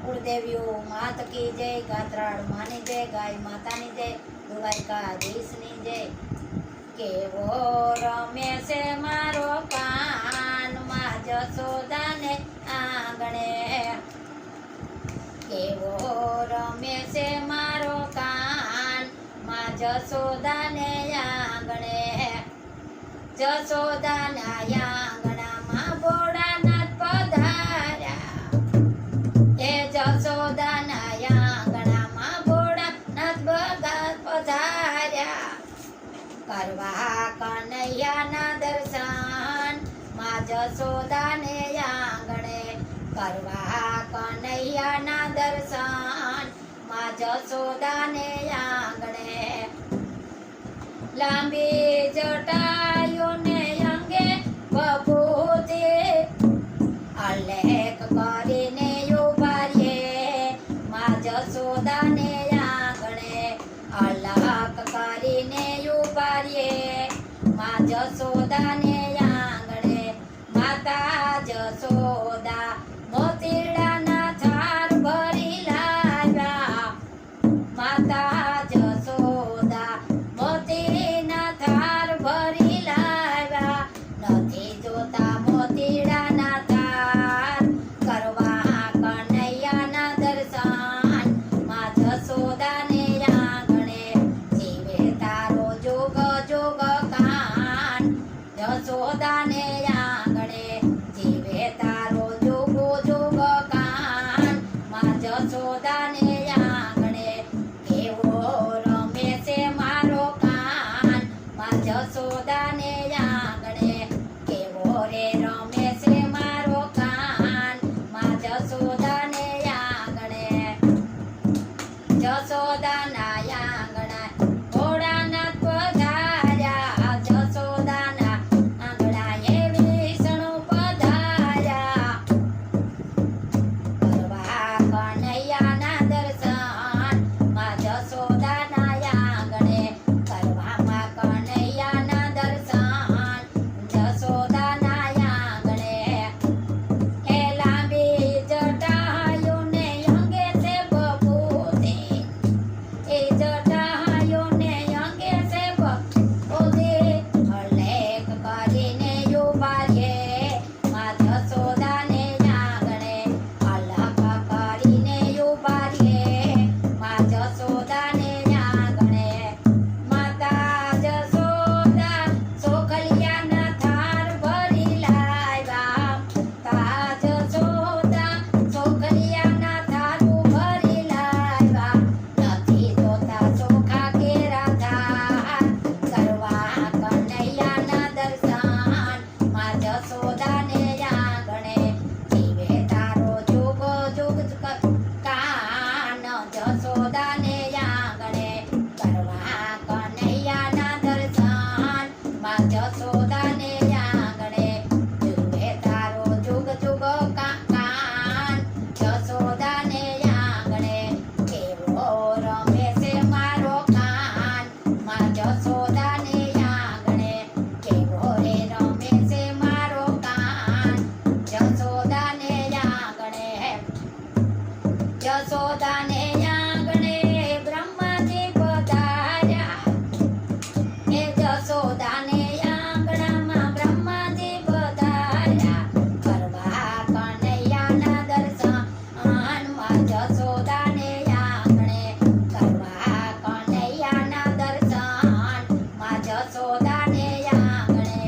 કુળદેવીઓ માત કી જય, ગાત્રાળ માની જય, ગાય માતાની જય, દ્વારકાધીશની જય. કેવો રમે છે મારો કાન માં જશોદાને આંગણે, કેવો રમે છે મારો કાન માં જશોદાને આંગણે. જશોદાના આંગણામાં ભોળાનાથ પધાર્યા, એ જશોદાના આંગણામાં ભોળાનાથ પધાર્યા. કરવા કનૈયાના દર્શન માં જશોદાને આંગણે, કરવા કનૈયાના દર્શન માં જશોદાને આંગણે. લાંબી જટાયુને અંગે બબૂતે અલેખ કરીને ઉભા રે માં જશોદાને આંગણે, અલગ કરીને ઉભા રે માં જશોદાને આંગણે. માતા જશોદા મોતીડાના થાર ભરી લાવ્યા, માતા જશોદા મોતીના થાર ભરી લાવ્યા. નથી જોતા મોતીડાના થાર, કરવા કનૈયાના દર્શન માં જશોદાને આંગણે. જીવે તારો જોગ જોગ કાન જશોદાને આંગણે, જીવે તારો જોગો જોગ કાન માં જશોદાને આંગણે. કેવો રમે છે મારો કાન માં જશોદાને આંગણે, કેવો રે રમે છે મારો કાન માં જશોદાને આંગણે. જશોદાના આંગણા ભોળાનાથ પધાર્યા, જશોદાના આંગણાએ વિષ્ણુ પધાર્યા. કરવા કનૈયાના દર્શન માં જશોદાના આંગણે, કરવામાં કનૈયાના દર્શન જશોદાના આંગણે. એ લાંબી જટાયુને અંગે છે બબૂતે, એ જટાયુને અંગે છે બબૂતે અલેખ કરીને ઉભા રે માં જશોદાને આંગણે, અલગ કરીને ઉભા રે માં જશોદાને આંગણે. માતા જશોદા સોખલિયાના થાર ભરી લાવ્યા, તા જશોદા સોખલિયાના થારું ભરી લાવ્યા. નથી જોતા ચોખા કેરા થાર, કરવા કનૈયાના દર્શન માં જશોદાને આંગણે. જીવે તારો જોગ જોગ કાન જશોદાને આંગણે, કરવા કનૈયાના દર્શન માં જશોદાને આંગણે. જીવે તારો જોગ જોગ કાન જશોદાને આંગણે, કેવો રમે છે મારો કાન માં જશોદાને આંગણે, કેવો રે રમે છે મારો કાન જશોદાને આંગણે. જશોદાને આંગણે બ્રહ્માજી પધાર્યા, એ જશોદાને આંગણામાં બ્રહ્માજી પધાર્યા. કરવા કનૈયાના દર્શન માં જશોદાને આંગણે, કરવા કનૈયાના દર્શન માં જશોદાને આંગણે.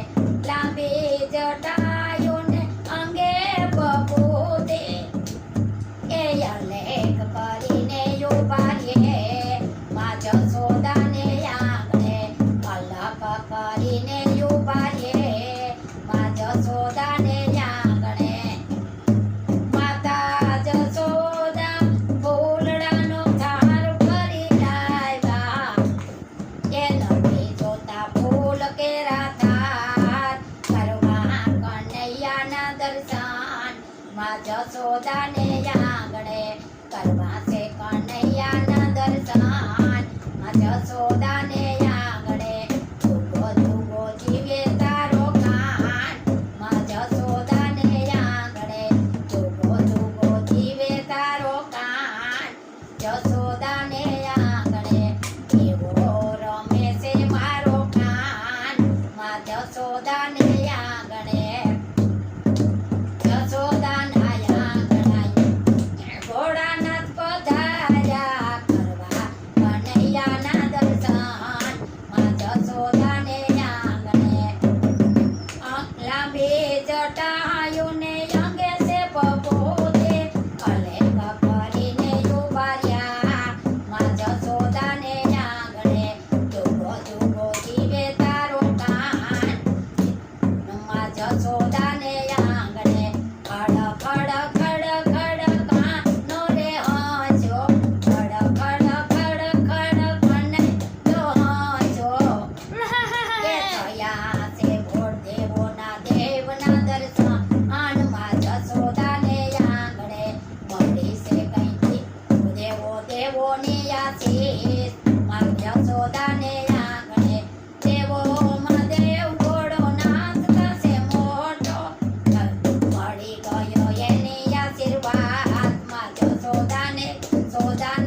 લાંબી જટાયુને અંગે બબૂતે એ અલેખ કરીને ઉભા રે માં જશોદાને આંગણે, અલગ કરીને ઉભા રે માં જશોદાને આંગણે. માતા જશોદા ફૂલડાનો થાર ભરી લાવ્યા, એ નથી જોતા ફૂલ કેરા થાર, કરવા કનૈયાના દર્શન માં જશોદાને આંગણે, કરવા છે કનૈયાના દર્શન માં જશોદાને આંગણે. જુગો જુગો જીવે તારો કાન માં જશોદાને આંગણે, જુગો જુગો જીવે તારો યશોદાનો